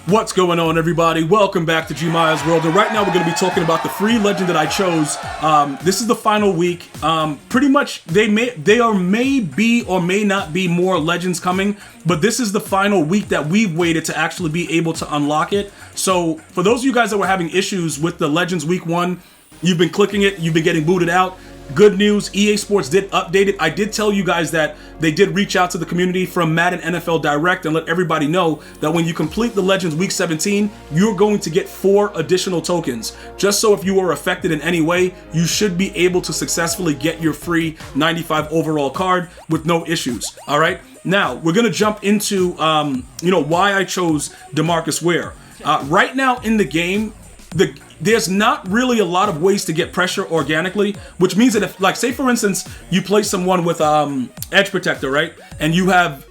What's going on, everybody? Welcome back to GmiasWorld, and right now we're going to be talking about the free legend that I chose. This is the final week. Pretty much, may be or may not be more legends coming, but this is the final week that we've waited to actually be able to unlock it. So, for those of you guys that were having issues with the Legends Week 1, you've been clicking it, you've been getting booted out. Good news, EA Sports did update it. I did tell you guys that they did reach out to the community from Madden NFL Direct and let everybody know that when you complete the Legends Week 17, you're going to get 4 additional tokens. Just so if you were affected in any way, you should be able to successfully get your free 95 overall card with no issues. All right. Now we're gonna jump into why I chose Demarcus Ware. Right now in the game, there's not really a lot of ways to get pressure organically, which means that if, like, say for instance, you play someone with edge protector, right? And you have,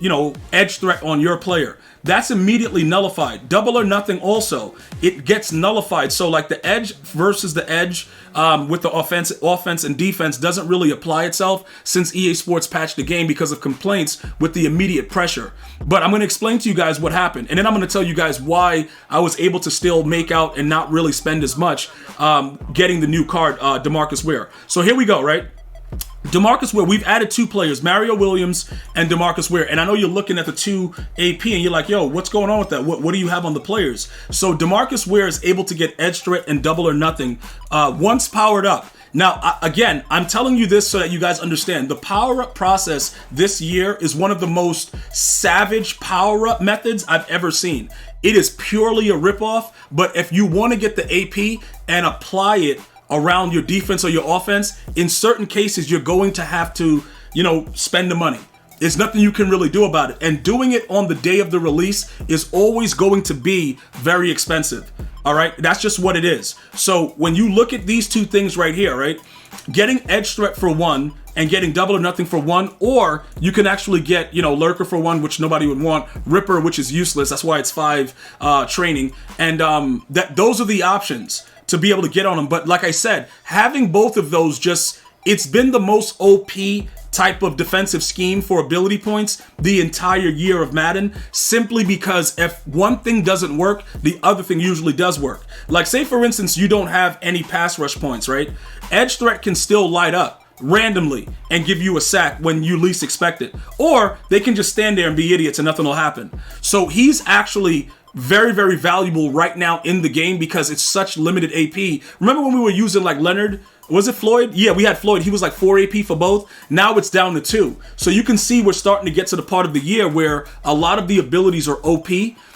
edge threat on your player. That's immediately nullified. Double or nothing also, it gets nullified. So like the edge versus the edge with the offense and defense doesn't really apply itself since EA Sports patched the game because of complaints with the immediate pressure. But I'm going to explain to you guys what happened. And then I'm going to tell you guys why I was able to still make out and not really spend as much getting the new card, Demarcus Ware. So here we go, right? Demarcus Ware, we've added 2 players, Mario Williams and Demarcus Ware. And I know you're looking at the 2 AP and you're like, yo, what's going on with that? What do you have on the players? So Demarcus Ware is able to get edge threat and double or nothing once powered up. Now, again, I'm telling you this so that you guys understand. The power-up process this year is one of the most savage power-up methods I've ever seen. It is purely a ripoff, but if you want to get the AP and apply it around your defense or your offense, in certain cases, you're going to have to, spend the money. There's nothing you can really do about it. And doing it on the day of the release is always going to be very expensive. All right, that's just what it is. So when you look at these 2 things right here, right, getting edge threat for 1 and getting double or nothing for 1, or you can actually get, lurker for 1, which nobody would want, ripper, which is useless. That's why it's 5 training. And those are the options to be able to get on them. But like I said, having both of those it's been the most OP type of defensive scheme for ability points the entire year of Madden, simply because if one thing doesn't work, the other thing usually does work. Like say for instance, you don't have any pass rush points, right? Edge threat can still light up randomly and give you a sack when you least expect it. Or they can just stand there and be idiots and nothing will happen. So he's actually very, very valuable right now in the game because it's such limited AP. Remember when we were using like Leonard? Was it Floyd? Yeah, we had Floyd. He was like 4 AP for both. Now it's down to 2. So you can see we're starting to get to the part of the year where a lot of the abilities are OP,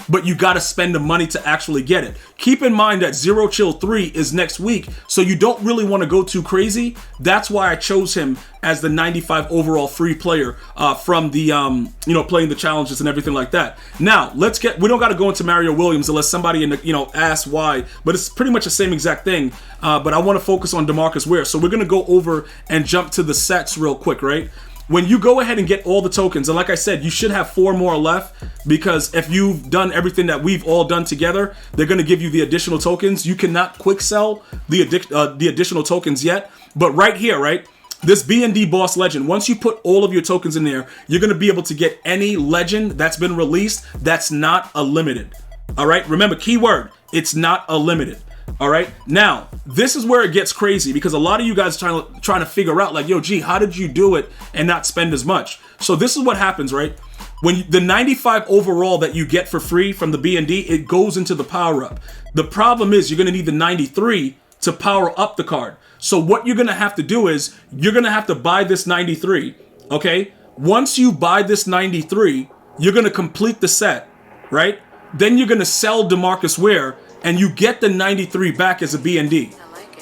but you got to spend the money to actually get it. Keep in mind that Zero Chill 3 is next week, so you don't really want to go too crazy. That's why I chose him as the 95 overall free player from the, playing the challenges and everything like that. Now, we don't got to go into Mario Williams unless somebody, asks why, but it's pretty much the same exact thing. But I want to focus on Demarcus Ware. So we're going to go over and jump to the sets real quick, right? When you go ahead and get all the tokens, and like I said, you should have 4 more left because if you've done everything that we've all done together, they're going to give you the additional tokens. You cannot quick sell the additional tokens yet, but right here, right? This B&D Boss Legend, once you put all of your tokens in there, you're going to be able to get any legend that's been released that's not a limited. All right? Remember, keyword, it's not a limited. All right. Now, this is where it gets crazy because a lot of you guys are trying to figure out like, yo, G, how did you do it and not spend as much? So this is what happens, right? When the 95 overall that you get for free from the B&D, it goes into the power up. The problem is you're going to need the 93 to power up the card. So what you're going to have to do is you're going to have to buy this 93. Okay. Once you buy this 93, you're going to complete the set, right? Then you're going to sell Demarcus Ware and you get the 93 back as a B&D.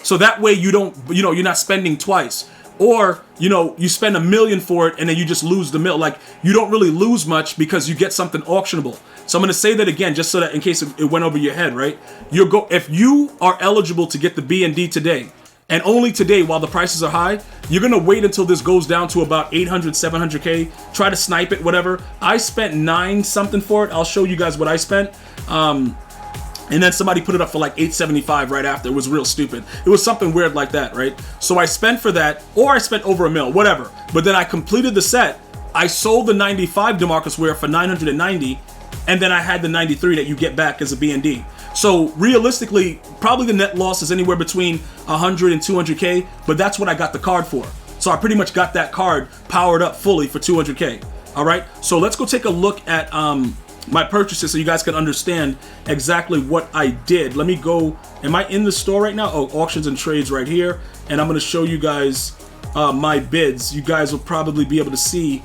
So that way you don't, you're not spending twice. Or, you spend $1 million for it and then you just lose the mill. Like, you don't really lose much because you get something auctionable. So I'm going to say that again, just so that in case it went over your head, right? If you are eligible to get the B&D today, and only today while the prices are high, you're going to wait until this goes down to about 800, 700K, try to snipe it, whatever. I spent 9 something for it. I'll show you guys what I spent. And then somebody put it up for like $875 right after. It was real stupid. It was something weird like that, right? So I spent for that, or I spent over $1 million, whatever. But then I completed the set. I sold the 95 Demarcus Ware for $990, and then I had the 93 that you get back as a BND. So realistically, probably the net loss is anywhere between 100 and 200K, but that's what I got the card for. So I pretty much got that card powered up fully for 200K. All right, so let's go take a look at my purchases so you guys can understand exactly what I did. Let me go, am I in the store right now? Oh, auctions and trades right here. And I'm gonna show you guys my bids. You guys will probably be able to see.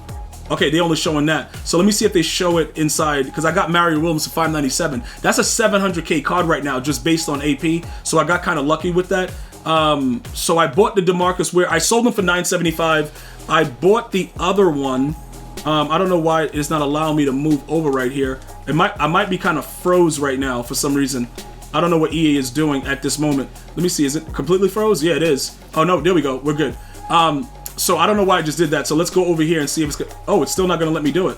Okay, they're only showing that. So let me see if they show it inside, because I got Mario Williams for 597. That's a 700K card right now, just based on AP. So I got kind of lucky with that. So I bought the Demarcus Ware. I sold them for 975. I bought the other one. I don't know why it's not allowing me to move over right here. I might be kind of froze right now for some reason. I don't know what EA is doing at this moment. Let me see, is it completely froze? Yeah, it is. Oh no, there we go, we're good. So I don't know why I just did that. So let's go over here and see if it's good. Oh, it's still not gonna let me do it.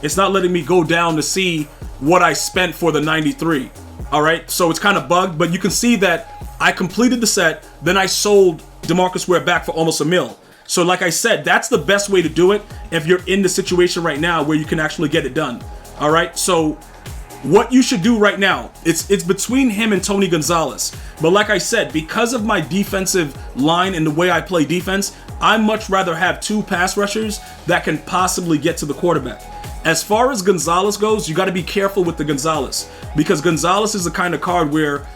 It's not letting me go down to see what I spent for the 93. All right, so it's kind of bugged, but you can see that I completed the set, then I sold Demarcus Ware back for almost $1 million. So like I said, that's the best way to do it if you're in the situation right now where you can actually get it done. All right, so what you should do right now, it's between him and Tony Gonzalez. But like I said, because of my defensive line and the way I play defense, I much rather have 2 pass rushers that can possibly get to the quarterback. As far as Gonzalez goes, you got to be careful with the Gonzalez, because Gonzalez is the kind of card where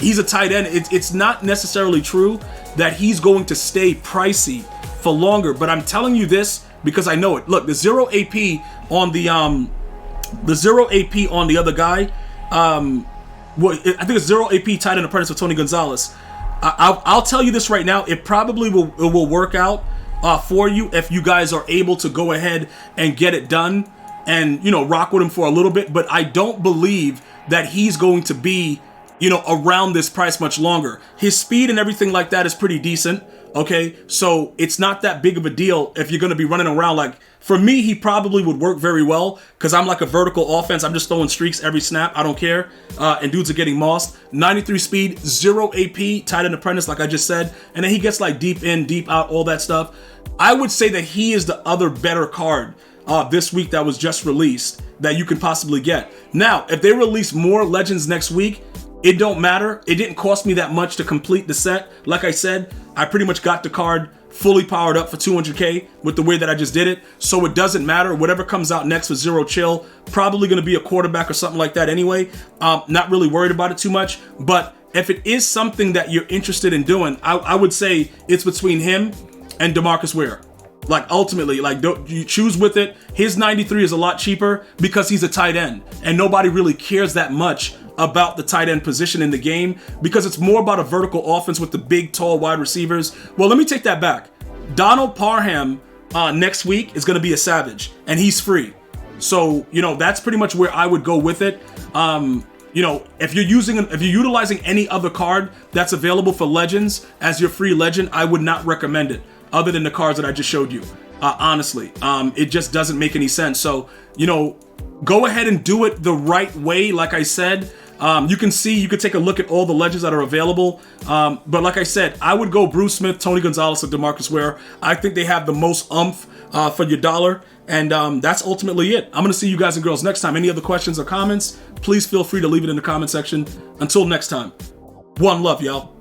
he's a tight end. It's not necessarily true that he's going to stay pricey for longer, but I'm telling you this because I know it. Look, the 0 AP on the 0 AP on the other guy, well, I think it's 0 AP tight end apprentice with Tony Gonzalez. I'll tell you this right now, it probably will work out for you if you guys are able to go ahead and get it done and, you know, rock with him for a little bit. But I don't believe that he's going to be, you know, around this price much longer. His speed and everything like that is pretty decent. Okay, so it's not that big of a deal if you're going to be running around. Like, for me, he probably would work very well because I'm like a vertical offense. I'm just throwing streaks every snap. I don't care. And dudes are getting mossed. 93 speed, 0 AP, tight end apprentice, like I just said. And then he gets like deep in, deep out, all that stuff. I would say that he is the other better card this week that was just released that you can possibly get. Now, if they release more Legends next week, it don't matter. It didn't cost me that much to complete the set. Like I said, I pretty much got the card fully powered up for 200K with the way that I just did it. So it doesn't matter. Whatever comes out next for Zero Chill, probably going to be a quarterback or something like that anyway. Not really worried about it too much. But if it is something that you're interested in doing, I would say it's between him and Demarcus Ware. Like, ultimately, like, you choose with it. His 93 is a lot cheaper because he's a tight end. And nobody really cares that much about the tight end position in the game because it's more about a vertical offense with the big, tall wide receivers. Well, let me take that back. Donald Parham next week is going to be a savage, and he's free. So, you know, that's pretty much where I would go with it. You know, if you're utilizing any other card that's available for Legends as your free legend, I would not recommend it other than the cards that I just showed you. Honestly, it just doesn't make any sense. So, you know, go ahead and do it the right way. Like I said, you can take a look at all the Legends that are available. But like I said, I would go Bruce Smith, Tony Gonzalez, and Demarcus Ware. I think they have the most oomph for your dollar. And that's ultimately it. I'm going to see you guys and girls next time. Any other questions or comments, please feel free to leave it in the comment section. Until next time, one love, y'all.